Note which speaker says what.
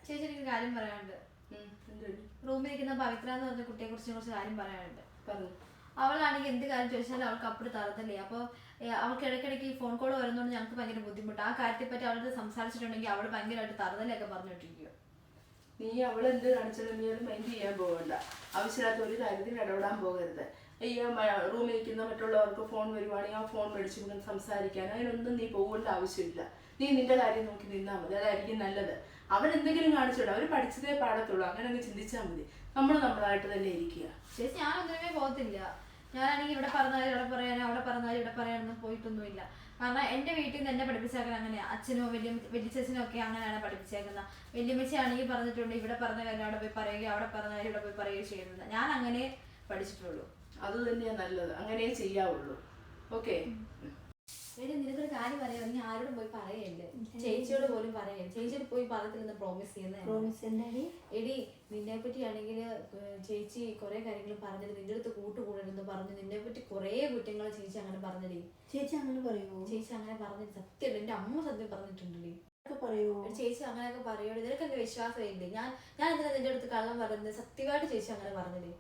Speaker 1: ചേച്ചി എനിക്ക് കാര്യം പറയാനുണ്ട്. റൂമിൽ ഇരിക്കുന്ന പവിത്ര എന്ന് പറഞ്ഞ കുട്ടിയെ കുറിച്ച് കുറച്ച് കാര്യം പറയാനുണ്ട്. അവളാണെങ്കിൽ എന്ത് കാര്യം ചോദിച്ചാലും അവൾക്ക് അപ്പുറം തറത്തല്ലേ. അപ്പോൾ അവൾക്ക് ഇടയ്ക്കിടയ്ക്ക് ഫോൺ കോൾ വരുന്നതുകൊണ്ട് ഞങ്ങൾക്ക് ഭയങ്കര ബുദ്ധിമുട്ട്. ആ കാര്യത്തെപ്പറ്റി അവളോട് സംസാരിച്ചിട്ടുണ്ടെങ്കിൽ അവൾ ഭയങ്കരമായിട്ട് തറുതലൊക്കെ പറഞ്ഞിട്ടിരിക്കുക.
Speaker 2: നീ അവളെന്ത് കാണിച്ചാലും നീ അത് മൈൻഡ് ചെയ്യാൻ പോകണ്ട. ആവശ്യമില്ലാത്ത ഒരു കാര്യത്തിൽ ഇടപെടാൻ പോകരുത്. ഈ റൂമിൽ ഇരിക്കുന്ന മറ്റുള്ളവർക്ക് ഫോൺ വരുവാണെങ്കിൽ ആ ഫോൺ മേടിച്ചു സംസാരിക്കാൻ അതിനൊന്നും നീ പോകേണ്ട ആവശ്യമില്ല. നീ നിന്റെ കാര്യം നോക്കി നിന്നാൽ മതി, അതായിരിക്കും നല്ലത്. അവരെന്തെങ്കിലും കാണിച്ചോട്ടെ, അവർ പഠിച്ചതേ പാടത്തുള്ളൂ, അങ്ങനെ അങ്ങ് ചിന്തിച്ചാൽ മതി. നമ്മൾ നമ്മളായിട്ട് തന്നെ ഇരിക്കുക.
Speaker 1: ചേച്ചി ഞാനൊന്നിനുമേ പോകത്തില്ല. ഞാനാണെങ്കിൽ ഇവിടെ പറഞ്ഞാലും ഇവിടെ പറയാനും അവിടെ പറഞ്ഞാലും ഇവിടെ പറയാനൊന്നും പോയിട്ടൊന്നുമില്ല. കാരണം എൻ്റെ വീട്ടിൽ നിന്ന് എന്നെ പഠിപ്പിച്ചേക്കുന്നത് അങ്ങനെയാണ്. അച്ഛനോ വലിയച്ഛനും ഒക്കെ അങ്ങനെയാണ് പഠിപ്പിച്ചേക്കുന്നത്. വലിയമ്മച്ചാണെങ്കിൽ പറഞ്ഞിട്ടുണ്ട് ഇവിടെ പറഞ്ഞ കാര്യം അവിടെ പോയി പറയുകയോ അവിടെ പറഞ്ഞ കാര്യം ഇവിടെ പോയി പറയുകയോ ചെയ്യുന്നത്. ഞാൻ അങ്ങനെ പഠിച്ചിട്ടുള്ളൂ.
Speaker 2: അത് തന്നെയാണ് നല്ലത്, അങ്ങനെ ചെയ്യാവുള്ളൂ. ഓക്കെ.
Speaker 1: എടി നിനക്കൊരു കാര്യം പറയാം, നീ ആരോടും പോയി പറയല്ലേ. ചേച്ചിയോട് പോലും പറയല്ലേ. ചേച്ചിയോട് പോയി പറയത്തില്ലെന്ന് പ്രോമിസ് ചെയ്യുന്നത്. എടി നിന്നെ പറ്റി ആണെങ്കിൽ ചേച്ചി കുറെ കാര്യങ്ങൾ പറഞ്ഞത് നിന്റെ അടുത്ത് കൂട്ടുകൂടരുന്ന് പറഞ്ഞു. നിന്നെ പറ്റി കുറെ കുറ്റങ്ങൾ ചേച്ചി അങ്ങനെ പറഞ്ഞടി.
Speaker 3: ചേച്ചി അങ്ങനെ പറയുമോ?
Speaker 1: ചേച്ചി അങ്ങനെ പറഞ്ഞത് സത്യം. എന്റെ അമ്മ സത്യം പറഞ്ഞിട്ടുണ്ടല്ലേ.
Speaker 3: പറയുമോ?
Speaker 1: ചേച്ചി അങ്ങനെയൊക്കെ പറയുമോ? നിനക്ക് എന്റെ വിശ്വാസമില്ലേ? ഞാൻ എന്തിനാ നിന്റെ അടുത്ത് കള്ളം പറയുന്നത്? സത്യമായിട്ട് ചേച്ചി അങ്ങനെ പറഞ്ഞത്.